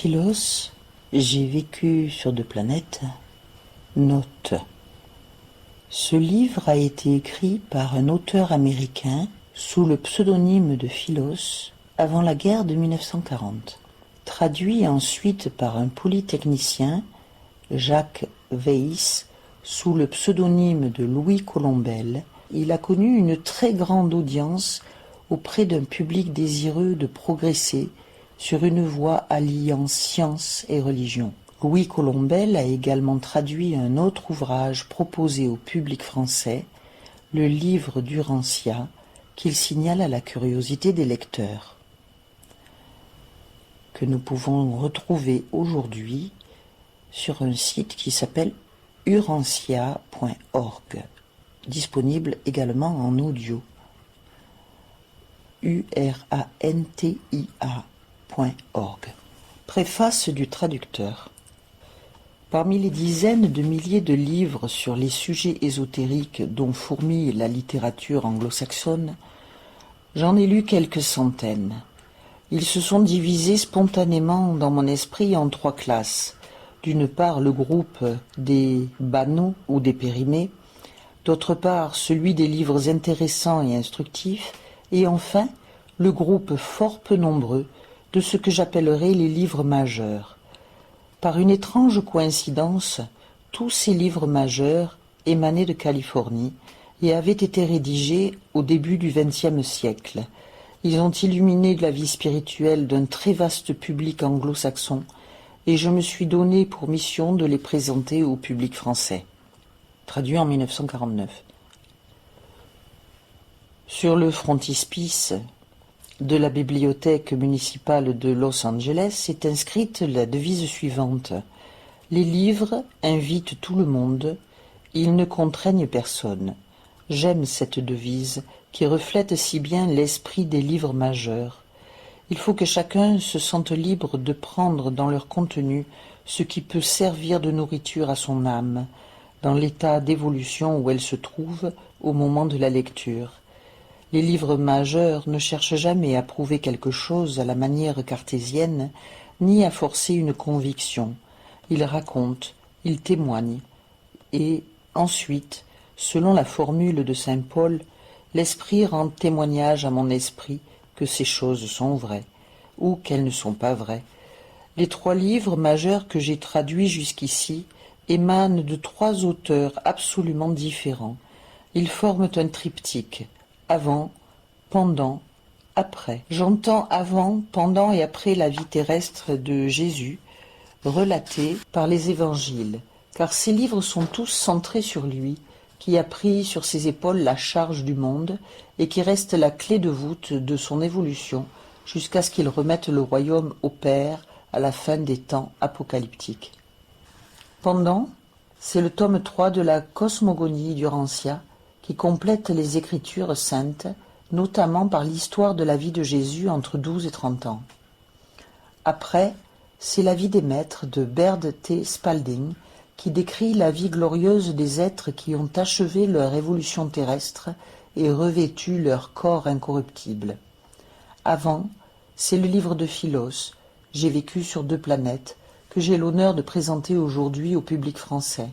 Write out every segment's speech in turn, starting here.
Philos, j'ai vécu sur 2 planètes. Note. Ce livre a été écrit par un auteur américain sous le pseudonyme de Philos avant la guerre de 1940. Traduit ensuite par un polytechnicien, Jacques Weiss, sous le pseudonyme de Louis Colombel, il a connu une très grande audience auprès d'un public désireux de progresser sur une voie alliant science et religion. Louis Colombel a également traduit un autre ouvrage proposé au public français, le livre d'Urantia, qu'il signale à la curiosité des lecteurs, que nous pouvons retrouver aujourd'hui sur un site qui s'appelle urantia.org, disponible également en audio. urantia.org. Préface du traducteur. Parmi les dizaines de milliers de livres sur les sujets ésotériques dont fourmille la littérature anglo-saxonne, j'en ai lu quelques centaines. Ils se sont divisés spontanément dans mon esprit en 3 classes. D'une part, le groupe des banaux ou des périmés, d'autre part, celui des livres intéressants et instructifs, et enfin, le groupe fort peu nombreux de ce que j'appellerais les livres majeurs. Par une étrange coïncidence, tous ces livres majeurs émanaient de Californie et avaient été rédigés au début du XXe siècle. Ils ont illuminé la vie spirituelle d'un très vaste public anglo-saxon et je me suis donné pour mission de les présenter au public français. Traduit en 1949. Sur le frontispice de la bibliothèque municipale de Los Angeles est inscrite la devise suivante: « Les livres invitent tout le monde, ils ne contraignent personne ». J'aime cette devise qui reflète si bien l'esprit des livres majeurs. Il faut que chacun se sente libre de prendre dans leur contenu ce qui peut servir de nourriture à son âme, dans l'état d'évolution où elle se trouve au moment de la lecture. Les livres majeurs ne cherchent jamais à prouver quelque chose à la manière cartésienne, ni à forcer une conviction. Ils racontent, ils témoignent, et ensuite, selon la formule de saint Paul, l'esprit rend témoignage à mon esprit que ces choses sont vraies, ou qu'elles ne sont pas vraies. Les 3 livres majeurs que j'ai traduits jusqu'ici émanent de 3 auteurs absolument différents. Ils forment un triptyque, avant, pendant, après. J'entends avant, pendant et après la vie terrestre de Jésus, relatée par les évangiles, car ces livres sont tous centrés sur lui, qui a pris sur ses épaules la charge du monde et qui reste la clé de voûte de son évolution jusqu'à ce qu'il remette le royaume au Père à la fin des temps apocalyptiques. Pendant, c'est le tome 3 de la cosmogonie d'Urantia qui complète les Écritures saintes, notamment par l'histoire de la vie de Jésus entre 12 et 30 ans. Après, c'est la vie des maîtres de Baird T. Spalding, qui décrit la vie glorieuse des êtres qui ont achevé leur évolution terrestre et revêtu leur corps incorruptible. Avant, c'est le livre de Philos, J'ai vécu sur 2 planètes, que j'ai l'honneur de présenter aujourd'hui au public français.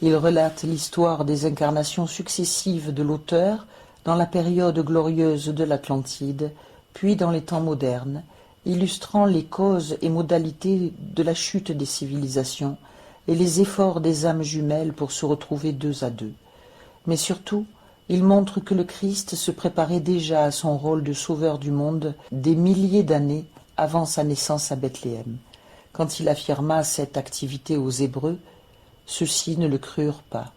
Il relate l'histoire des incarnations successives de l'auteur dans la période glorieuse de l'Atlantide, puis dans les temps modernes, illustrant les causes et modalités de la chute des civilisations et les efforts des âmes jumelles pour se retrouver 2 à 2. Mais surtout, il montre que le Christ se préparait déjà à son rôle de sauveur du monde des milliers d'années avant sa naissance à Bethléem. Quand il affirma cette activité aux Hébreux, ceux-ci ne le crurent pas.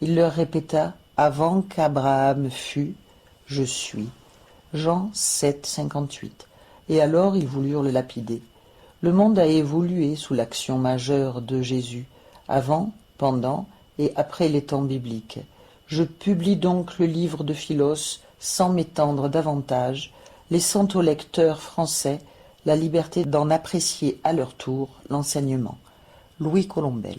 Il leur répéta « Avant qu'Abraham fût, je suis ». Jean 7, 58. Et alors ils voulurent le lapider. Le monde a évolué sous l'action majeure de Jésus, avant, pendant et après les temps bibliques. Je publie donc le livre de Philos sans m'étendre davantage, laissant aux lecteurs français la liberté d'en apprécier à leur tour l'enseignement. Louis Colombel.